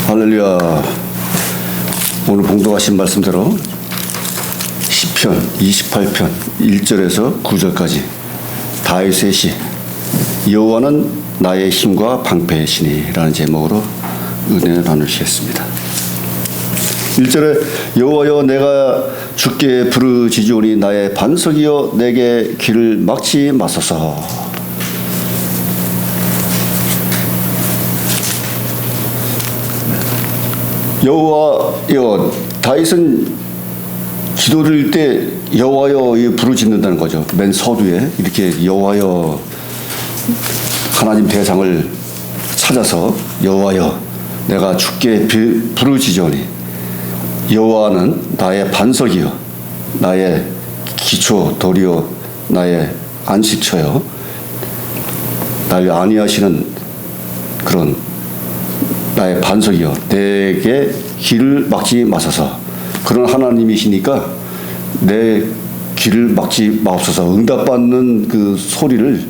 할렐루야. 오늘 봉독하신 말씀대로 시편 28편 1절에서 9절까지 다윗의 시 여호와는 나의 힘과 방패의 신이라는 제목으로 은혜를 나누시겠습니다. 1절에 여호와여 내가 주께 부르짖으오니 나의 반석이여 내게 길을 막지 마소서. 여호와여, 다윗은 기도를 때 여호와여 부르짖는다는 거죠. 맨 서두에 이렇게 여호와여 하나님 대상을 찾아서 여호와여 내가 주께 부르짖으오니 여호와는 나의 반석이요 나의 기초 돌이요 나의 안식처요 나를 안위하시는 그런 나의 반석이요 내게 길을 막지 마소서. 그런 하나님이시니까 내 길을 막지 마옵소서. 응답받는 그 소리를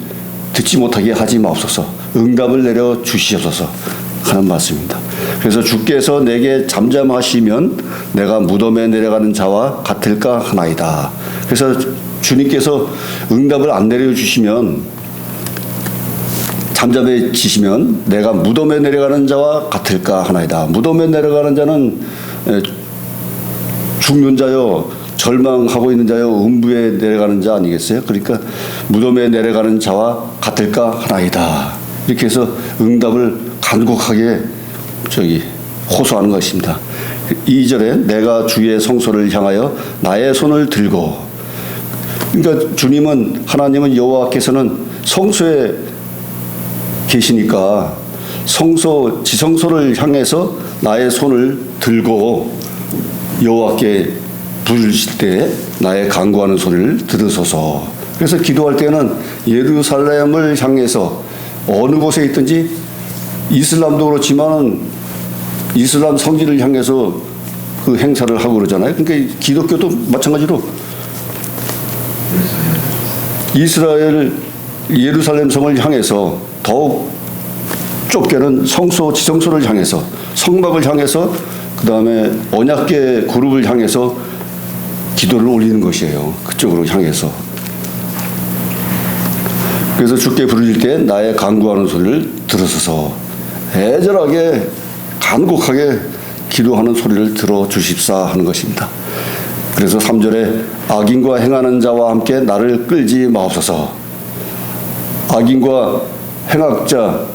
듣지 못하게 하지 마옵소서. 응답을 내려 주시옵소서 하는 말씀입니다. 그래서 주께서 내게 잠잠하시면 내가 무덤에 내려가는 자와 같을까 하나이다. 그래서 주님께서 응답을 안 내려주시면 잠잠해지시면 내가 무덤에 내려가는 자와 같을까 하나이다. 무덤에 내려가는 자는 죽는 자요 절망하고 있는 자요 음부에 내려가는 자 아니겠어요? 그러니까 무덤에 내려가는 자와 같을까 하나이다. 이렇게 해서 응답을 간곡하게 호소하는 것입니다. 2절에 내가 주의 성소를 향하여 나의 손을 들고, 그러니까 주님은 하나님은 여호와께서는 성소에 계시니까 지성소를 향해서 나의 손을 들고 여호와께 부르실 때 나의 간구하는 소리를 들으소서. 그래서 기도할 때는 예루살렘을 향해서 어느 곳에 있든지 이슬람도 그렇지만 이슬람 성지를 향해서 그 행사를 하고 그러잖아요. 그러니까 기독교도 마찬가지로 예루살렘 성을 향해서 더욱 좁게는 지성소를 향해서 성막을 향해서 그 다음에 언약궤 그룹을 향해서 기도를 올리는 것이에요. 그쪽으로 향해서. 그래서 주께 부르실 때 나의 간구하는 소리를 들으소서. 애절하게 간곡하게 기도하는 소리를 들어주십사 하는 것입니다. 그래서 3절에 악인과 행하는 자와 함께 나를 끌지 마옵소서. 악인과 행악자,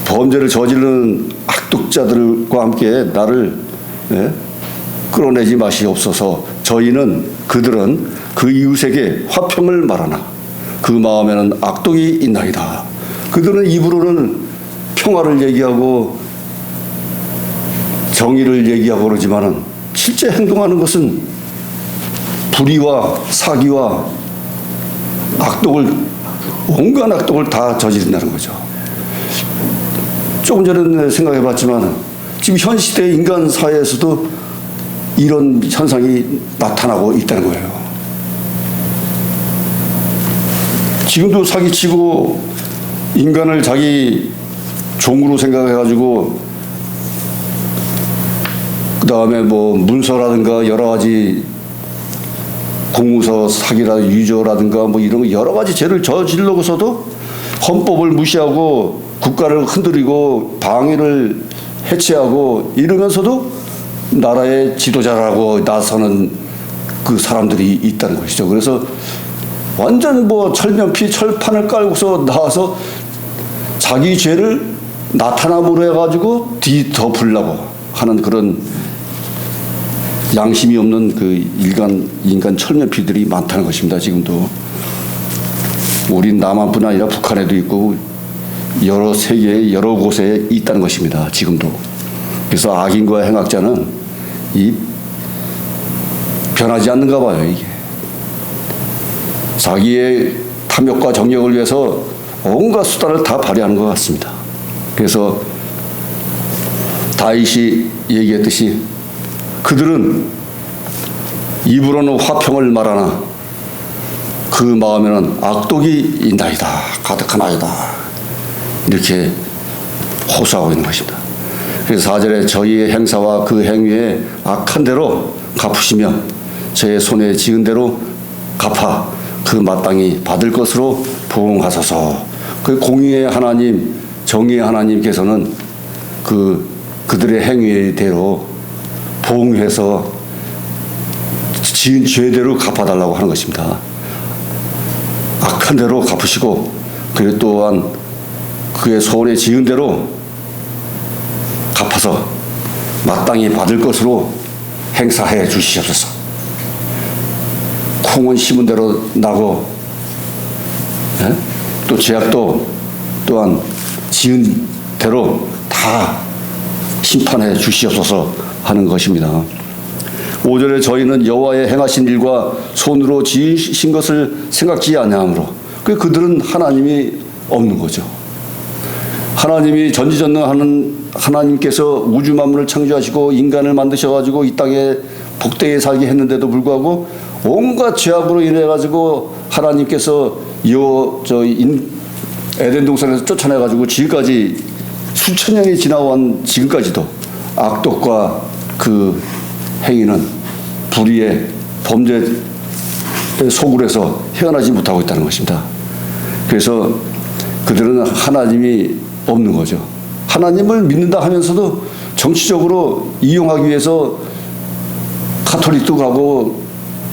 범죄를 저지르는 악독자들과 함께 나를 끌어내지 마시옵소서. 그들은 그 이웃에게 화평을 말하나 그 마음에는 악독이 있나이다. 그들은 입으로는 평화를 얘기하고 정의를 얘기하고 그러지만은 실제 행동하는 것은 불의와 사기와 온갖 악독을 다 저지른다는 거죠. 조금 전에 생각해 봤지만 지금 현 시대 인간 사회에서도 이런 현상이 나타나고 있다는 거예요. 지금도 사기치고 인간을 자기 종으로 생각해가지고 그 다음에 문서라든가 여러 가지 공무서 유조라든가 이런 여러 가지 죄를 저지르고서도 헌법을 무시하고 국가를 흔들리고 방위를 해체하고 이러면서도 나라의 지도자라고 나서는 그 사람들이 있다는 것이죠. 그래서 완전 철판을 깔고서 나와서 자기 죄를 나타남으로 해가지고 뒤덮으려고 하는 그런 양심이 없는 그 인간 철면피들이 많다는 것입니다. 지금도 우리 남한뿐 아니라 북한에도 있고 세계의 여러 곳에 있다는 것입니다. 지금도. 그래서 악인과 행악자는 변하지 않는가 봐요. 이게 자기의 탐욕과 정력을 위해서 온갖 수단을 다 발휘하는 것 같습니다. 그래서 다윗이 얘기했듯이 그들은 입으로는 화평을 말하나 그 마음에는 악독이 있나이다. 가득하나이다. 이렇게 호소하고 있는 것입니다. 그래서 4절에 저희의 행사와 그 행위에 악한 대로 갚으시며 저의 손에 지은 대로 갚아 그 마땅히 받을 것으로 보응하소서. 그 공의의 하나님, 정의의 하나님께서는 그들의 행위대로 보응해서 지은 죄대로 갚아달라고 하는 것입니다. 악한 대로 갚으시고 그리고 또한 그의 손에 지은 대로 갚아서 마땅히 받을 것으로 행사해 주시옵소서. 콩은 심은 대로 나고 또 죄악도 또한 지은 대로 다 심판해 주시옵소서 하는 것입니다. 5절에 저희는 여호와의 행하신 일과 손으로 지으신 것을 생각지 아니하므로 그들은 하나님이 없는 거죠. 하나님이 전지전능하는 하나님께서 우주 만물을 창조하시고 인간을 만드셔가지고 이 땅에 복되게 살게 했는데도 불구하고 온갖 죄악으로 인해 가지고 하나님께서 에덴 동산에서 쫓아내가지고 지금까지 수천 년이 지나온 지금까지도 악독과 그 행위는 불의의 범죄의 속을 해서 헤어나지 못하고 있다는 것입니다. 그래서 그들은 하나님이 없는 거죠. 하나님을 믿는다 하면서도 정치적으로 이용하기 위해서 가톨릭도 가고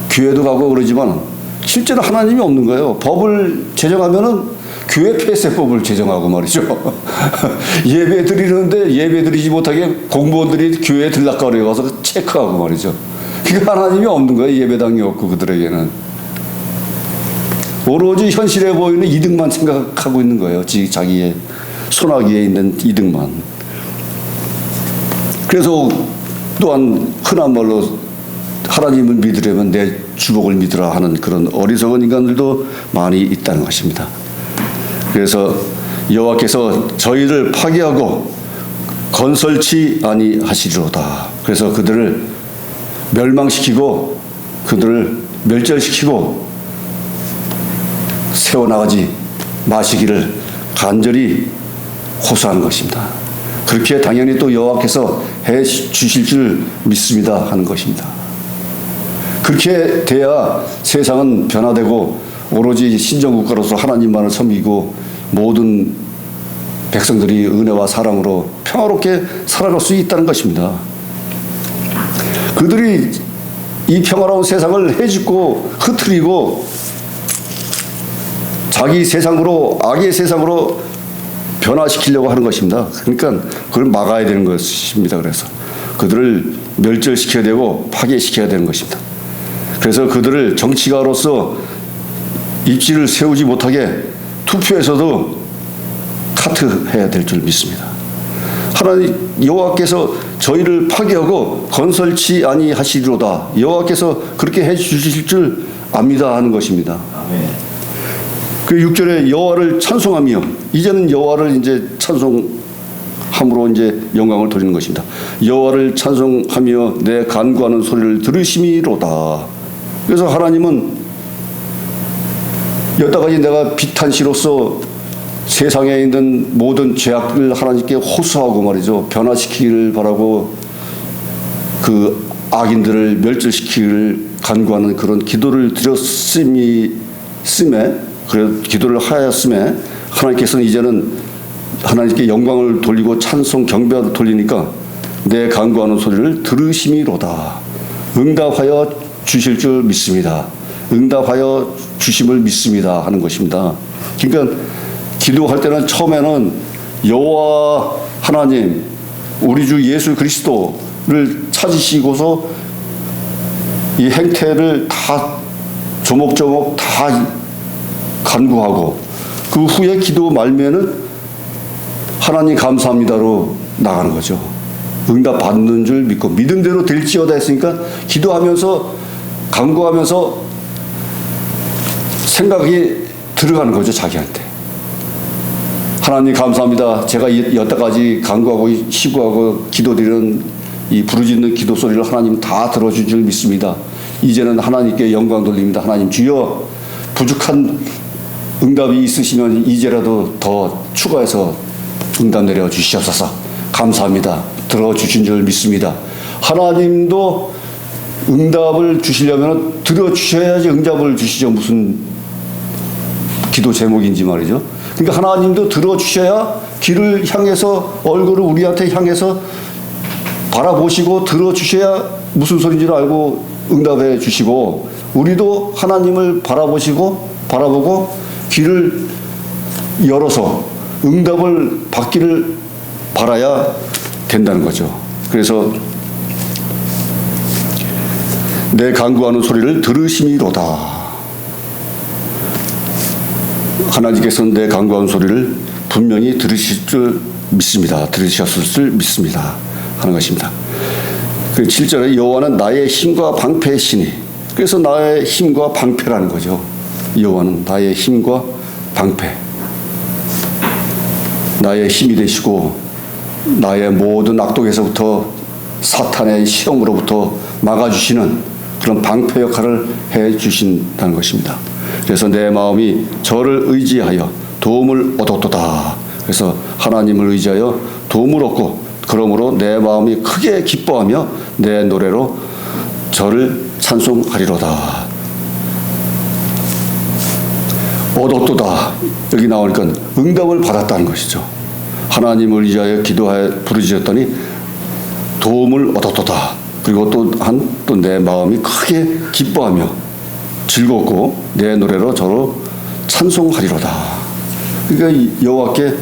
교회도 가고 그러지만 실제로 하나님이 없는 거예요. 법을 제정하면은 교회 폐쇄법을 제정하고 말이죠. 예배 드리는데 예배 드리지 못하게 공무원들이 교회에 들락거려 가서 체크하고 말이죠. 그러니까 하나님이 없는 거예요. 예배당이 없고 그들에게는. 오로지 현실에 보이는 이득만 생각하고 있는 거예요. 자기의 손아귀에 있는 이득만. 그래서 또한 흔한 말로 하나님을 믿으려면 내 주복을 믿으라 하는 그런 어리석은 인간들도 많이 있다는 것입니다. 그래서 여호와께서 저희를 파괴하고 건설치 아니하시리로다. 그래서 그들을 멸망시키고 그들을 멸절시키고 세워나가지 마시기를 간절히 호소하는 것입니다. 그렇게 당연히 또 여호와께서 해 주실 줄 믿습니다 하는 것입니다. 그렇게 돼야 세상은 변화되고 오로지 신정국가로서 하나님만을 섬기고 모든 백성들이 은혜와 사랑으로 평화롭게 살아갈 수 있다는 것입니다. 그들이 이 평화로운 세상을 해집고 흐트리고 자기 세상으로 악의 세상으로 변화시키려고 하는 것입니다. 그러니까 그걸 막아야 되는 것입니다. 그래서 그들을 멸절시켜야 되고 파괴시켜야 되는 것입니다. 그래서 그들을 정치가로서 입지를 세우지 못하게 투표에서도 카트해야 될 줄 믿습니다. 하나님 여호와께서 저희를 파괴하고 건설치 아니하시리로다. 여호와께서 그렇게 해 주실 줄 압니다 하는 것입니다. 아멘. 그 6절에 여호와를 찬송하며 이제는 여호와를 이제 찬송함으로 이제 영광을 돌리는 것입니다. 여호와를 찬송하며 내 간구하는 소리를 들으심이로다. 그래서 하나님은 여태까지 내가 비탄시로서 세상에 있는 모든 죄악을 하나님께 호소하고 말이죠. 변화시키기를 바라고 그 악인들을 멸절시키기를 간구하는 그런 기도를 드렸음에 그래 기도를 하였음에 하나님께서는 이제는 하나님께 영광을 돌리고 찬송 경배를 돌리니까 내 간구하는 소리를 들으심이로다. 응답하여 주실 줄 믿습니다. 응답하여 주심을 믿습니다 하는 것입니다. 그러니까 기도할 때는 처음에는 여호와 하나님 우리 주 예수 그리스도를 찾으시고서 이 행태를 다 조목조목 다 간구하고 그 후에 기도 말면은 하나님 감사합니다로 나가는 거죠. 응답 받는 줄 믿고 믿음대로 될지어다 했으니까 기도하면서 간구하면서 생각이 들어가는 거죠. 자기한테. 하나님 감사합니다. 제가 여태까지 간구하고 시구하고 기도드리는 이 부르짖는 기도 소리를 하나님 다 들어준 줄 믿습니다. 이제는 하나님께 영광 돌립니다. 하나님 주여 부족한 응답이 있으시면 이제라도 더 추가해서 응답 내려 주시옵소서. 감사합니다. 들어주신 줄 믿습니다. 하나님도 응답을 주시려면 들어주셔야지 응답을 주시죠. 무슨 기도 제목인지 말이죠. 그러니까 하나님도 들어주셔야 길을 향해서 얼굴을 우리한테 향해서 바라보시고 들어주셔야 무슨 소리인지를 알고 응답해 주시고, 우리도 하나님을 바라보고 길을 열어서 응답을 받기를 바라야 된다는 거죠. 그래서 내 간구하는 소리를 들으심이로다. 하나님께서는 내 간구하는 소리를 분명히 들으실 줄 믿습니다. 들으셨을 줄 믿습니다. 하는 것입니다. 7절에 여호와는 나의 힘과 방패의 신이, 그래서 나의 힘과 방패라는 거죠. 여호와는 나의 힘과 방패, 나의 힘이 되시고 나의 모든 악독에서부터 사탄의 시험으로부터 막아주시는 그런 방패 역할을 해주신다는 것입니다. 그래서 내 마음이 저를 의지하여 도움을 얻었도다. 그래서 하나님을 의지하여 도움을 얻고, 그러므로 내 마음이 크게 기뻐하며 내 노래로 저를 찬송하리로다. 얻었도다. 여기 나오니까 응답을 받았다는 것이죠. 하나님을 의지하여 기도하여 부르짖었더니 도움을 얻었도다. 그리고 또 내 마음이 크게 기뻐하며 즐겁고 내 노래로 저로 찬송하리로다. 그러니까 여호와께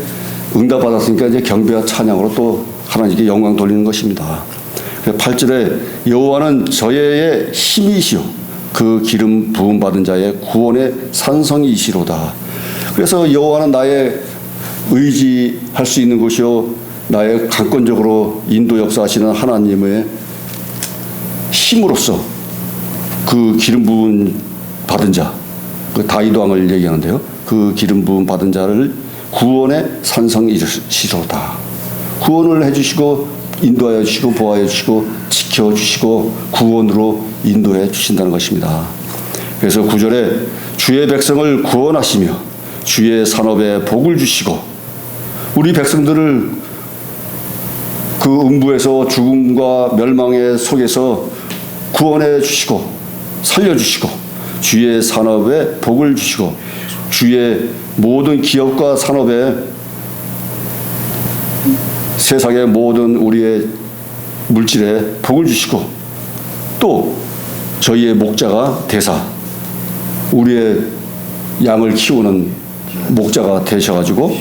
응답받았으니까 이제 경배와 찬양으로 또 하나님께 영광 돌리는 것입니다. 8절에 여호와는 저의 힘이시오 그 기름 부음 받은 자의 구원의 산성이시로다. 그래서 여호와는 나의 의지할 수 있는 곳이요, 나의 강권적으로 인도 역사하시는 하나님의 힘으로써 그 기름 부음 받은 자, 그 다윗 왕을 얘기하는데요. 그 기름 부음 받은 자를 구원의 산성이시로다. 구원을 해주시고 인도하여 주시고 보호하여 주시고 지켜주시고 구원으로 인도해 주신다는 것입니다. 그래서 9절에 주의 백성을 구원하시며 주의 산업에 복을 주시고, 우리 백성들을 그 음부에서 죽음과 멸망의 속에서 구원해 주시고 살려주시고 주의 산업에 복을 주시고 주의 모든 기업과 산업에 세상의 모든 우리의 물질에 복을 주시고, 또 저희의 목자가 되사 우리의 양을 키우는 목자가 되셔가지고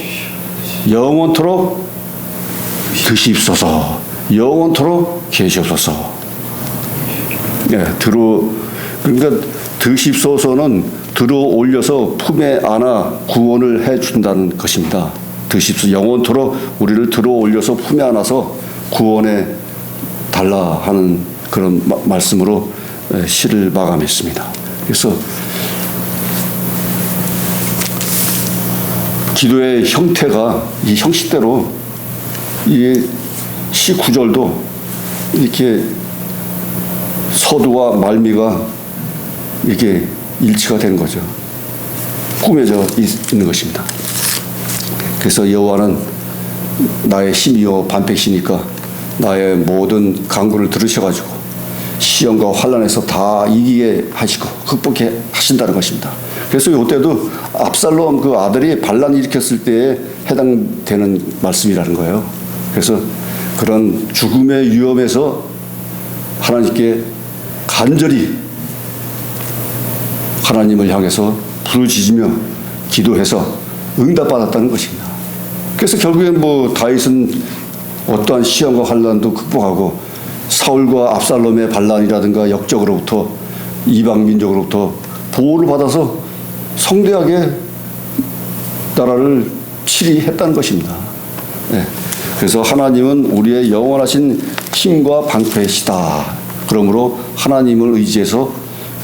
영원토록 드시옵소서, 영원토록 계시옵소서. 그러니까 드시옵소서는 들어 올려서 품에 안아 구원을 해준다는 것입니다. 드십시오. 영원토록 우리를 들어 올려서 품에 안아서 구원해 달라 하는 그런 말씀으로 시를 마감했습니다. 그래서 기도의 형태가 이 형식대로 이 시 구절도 이렇게 서두와 말미가 이렇게 일치가 되는 거죠. 꾸며져 있는 것입니다. 그래서 여호와는 나의 힘이요 반패시니까 나의 모든 간구를 들으셔가지고 시험과 환난에서 다 이기게 하시고 극복해 하신다는 것입니다. 그래서 이때도 압살롬 그 아들이 반란 일으켰을 때에 해당되는 말씀이라는 거예요. 그래서 그런 죽음의 위험에서 하나님께 간절히 하나님을 향해서 부르짖으며 기도해서 응답받았다는 것입니다. 그래서 결국엔 다윗은 어떠한 시험과 환난도 극복하고 사울과 압살롬의 반란이라든가 역적으로부터 이방 민족으로부터 보호를 받아서 성대하게 나라를 치리했다는 것입니다. 네. 그래서 하나님은 우리의 영원하신 힘과 방패시다. 그러므로 하나님을 의지해서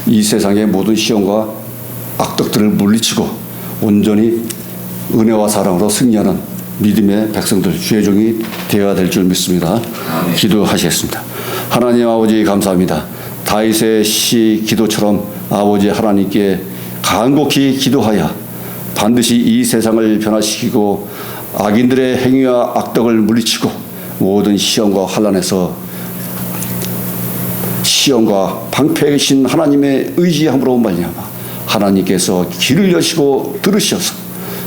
이 세상의 모든 시험과 악덕들을 물리치고 온전히 은혜와 사랑으로 승리하는 믿음의 백성들, 주의 종이 되어야 될 줄 믿습니다. 기도하시겠습니다. 하나님 아버지 감사합니다. 다윗의 시 기도처럼 아버지 하나님께 간곡히 기도하여 반드시 이 세상을 변화시키고 악인들의 행위와 악덕을 물리치고 모든 시험과 환난에서 시험과 방패에 계신 하나님의 의지함으로 말미암아 하나님께서 길을 여시고 들으셔서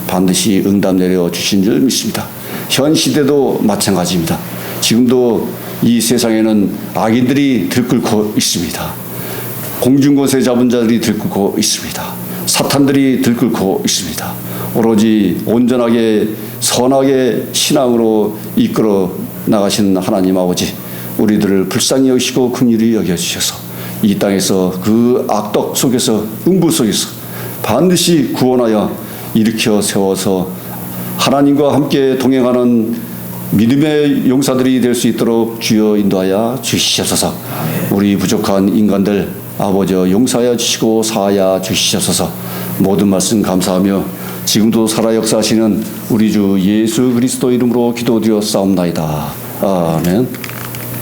반드시 응답 내려 주신 줄 믿습니다. 현 시대도 마찬가지입니다. 지금도 이 세상에는 악인들이 들끓고 있습니다. 공중권세 잡은 자들이 들끓고 있습니다. 사탄들이 들끓고 있습니다. 오로지 온전하게 선하게 신앙으로 이끌어 나가신 하나님 아버지, 우리들을 불쌍히 여기시고 긍휼히 여겨주셔서 이 땅에서 그 악덕 속에서 음부 속에서 반드시 구원하여 일으켜 세워서 하나님과 함께 동행하는 믿음의 용사들이 될 수 있도록 주여 인도하여 주시옵소서. 우리 부족한 인간들 아버지 용서하여 주시고 사하여 주시옵소서. 모든 말씀 감사하며 지금도 살아 역사하시는 우리 주 예수 그리스도 이름으로 기도드려 싸움나이다. 아멘.